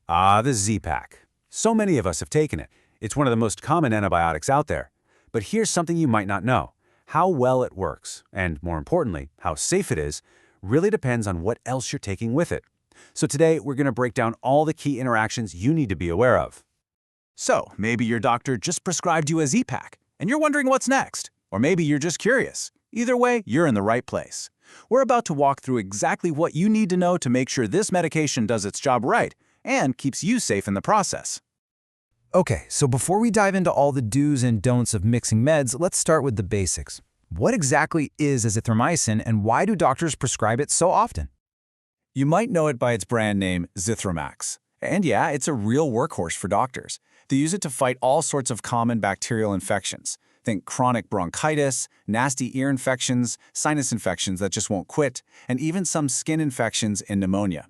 Ah, the Z-Pak. So many of us have taken it. It's one of the most common antibiotics out there. But here's something you might not know. How well it works, and more importantly, how safe it is, really depends on what else you're taking with it. So today, we're going to break down all the key interactions you need to be aware of. So, maybe your doctor just prescribed you a Z-Pak, and you're wondering what's next. Or maybe you're just curious. Either way, you're in the right place. We're about to walk through exactly what you need to know to make sure this medication does its job right and keeps you safe in the process. Okay, so before we dive into all the do's and don'ts of mixing meds, let's start with the basics. What exactly is azithromycin, and why do doctors prescribe it so often? You might know it by its brand name, Zithromax. And yeah, it's a real workhorse for doctors. They use it to fight all sorts of common bacterial infections. Think chronic bronchitis, nasty ear infections, sinus infections that just won't quit, and even some skin infections and pneumonia.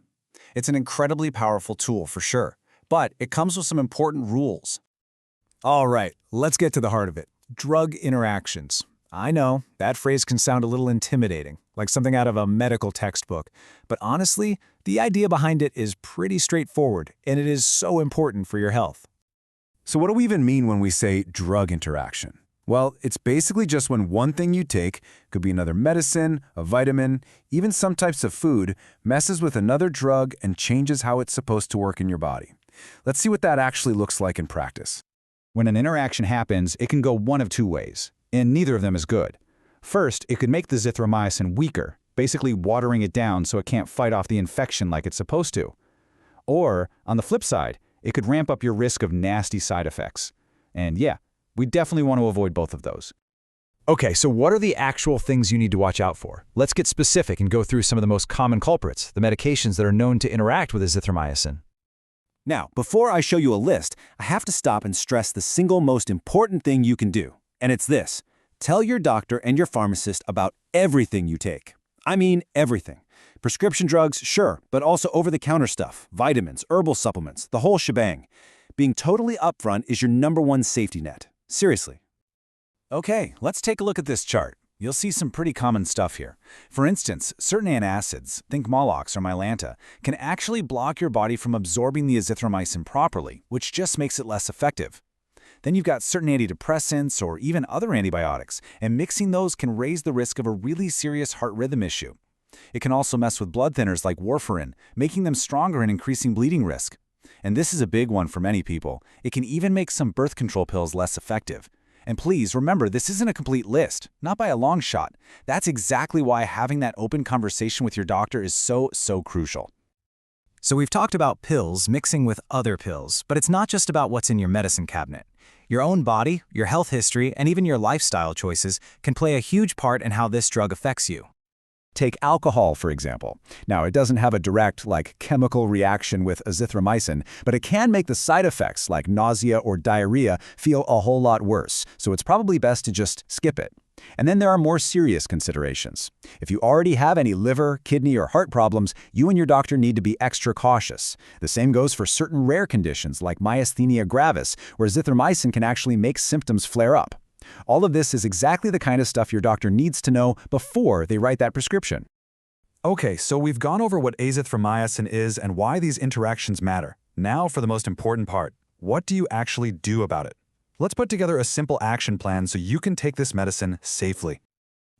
It's an incredibly powerful tool for sure, but it comes with some important rules. All right, let's get to the heart of it. Drug interactions. I know, that phrase can sound a little intimidating, like something out of a medical textbook. But honestly, the idea behind it is pretty straightforward, and it is so important for your health. So what do we even mean when we say drug interaction? Well, it's basically just when one thing you take, could be another medicine, a vitamin, even some types of food, messes with another drug and changes how it's supposed to work in your body. Let's see what that actually looks like in practice. When an interaction happens, it can go one of two ways, and neither of them is good. First, it could make the zithromycin weaker, basically watering it down so it can't fight off the infection like it's supposed to. Or, on the flip side, it could ramp up your risk of nasty side effects. And yeah, we definitely want to avoid both of those. Okay, so what are the actual things you need to watch out for? Let's get specific and go through some of the most common culprits, the medications that are known to interact with azithromycin. Now, before I show you a list, I have to stop and stress the single most important thing you can do. And it's this: tell your doctor and your pharmacist about everything you take. I mean everything. Prescription drugs, sure, but also over-the-counter stuff, vitamins, herbal supplements, the whole shebang. Being totally upfront is your #1 safety net. Seriously. Okay, let's take a look at this chart. You'll see some pretty common stuff here. For instance, certain antacids, think Maalox or Mylanta, can actually block your body from absorbing the azithromycin properly, which just makes it less effective. Then you've got certain antidepressants or even other antibiotics, and mixing those can raise the risk of a really serious heart rhythm issue. It can also mess with blood thinners like Warfarin, making them stronger and increasing bleeding risk. And this is a big one for many people. It can even make some birth control pills less effective. And please remember, this isn't a complete list, not by a long shot. That's exactly why having that open conversation with your doctor is so crucial. So we've talked about pills mixing with other pills, but it's not just about what's in your medicine cabinet. Your own body, your health history, and even your lifestyle choices can play a huge part in how this drug affects you. Take alcohol, for example. Now, it doesn't have a direct, chemical reaction with azithromycin, but it can make the side effects, like nausea or diarrhea, feel a whole lot worse, so it's probably best to just skip it. And then there are more serious considerations. If you already have any liver, kidney, or heart problems, you and your doctor need to be extra cautious. The same goes for certain rare conditions like myasthenia gravis, where azithromycin can actually make symptoms flare up. All of this is exactly the kind of stuff your doctor needs to know before they write that prescription. Okay, so we've gone over what azithromycin is and why these interactions matter. Now for the most important part. What do you actually do about it? Let's put together a simple action plan so you can take this medicine safely.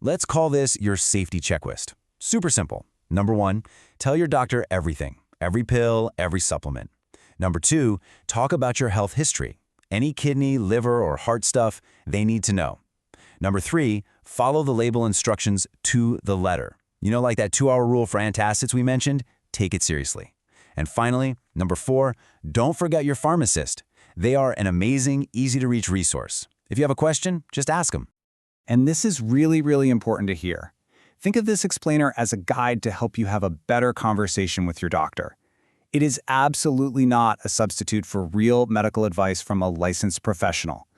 Let's call this your safety checklist. Super simple. #1, tell your doctor everything. Every pill, every supplement. #2, talk about your health history. Any kidney, liver, or heart stuff, they need to know. #3, follow the label instructions to the letter. You know, like that 2-hour rule for antacids we mentioned? Take it seriously. And finally, #4, don't forget your pharmacist. They are an amazing, easy-to-reach resource. If you have a question, just ask them. And this is really important to hear. Think of this explainer as a guide to help you have a better conversation with your doctor. It is absolutely not a substitute for real medical advice from a licensed professional.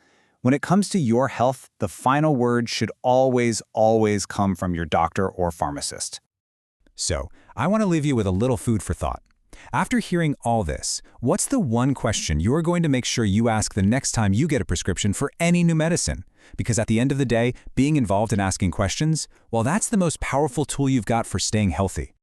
When it comes to your health, the final word should always come from your doctor or pharmacist. So, I want to leave you with a little food for thought. After hearing all this, what's the one question you're going to make sure you ask the next time you get a prescription for any new medicine? Because at the end of the day, being involved in asking questions, well, that's the most powerful tool you've got for staying healthy.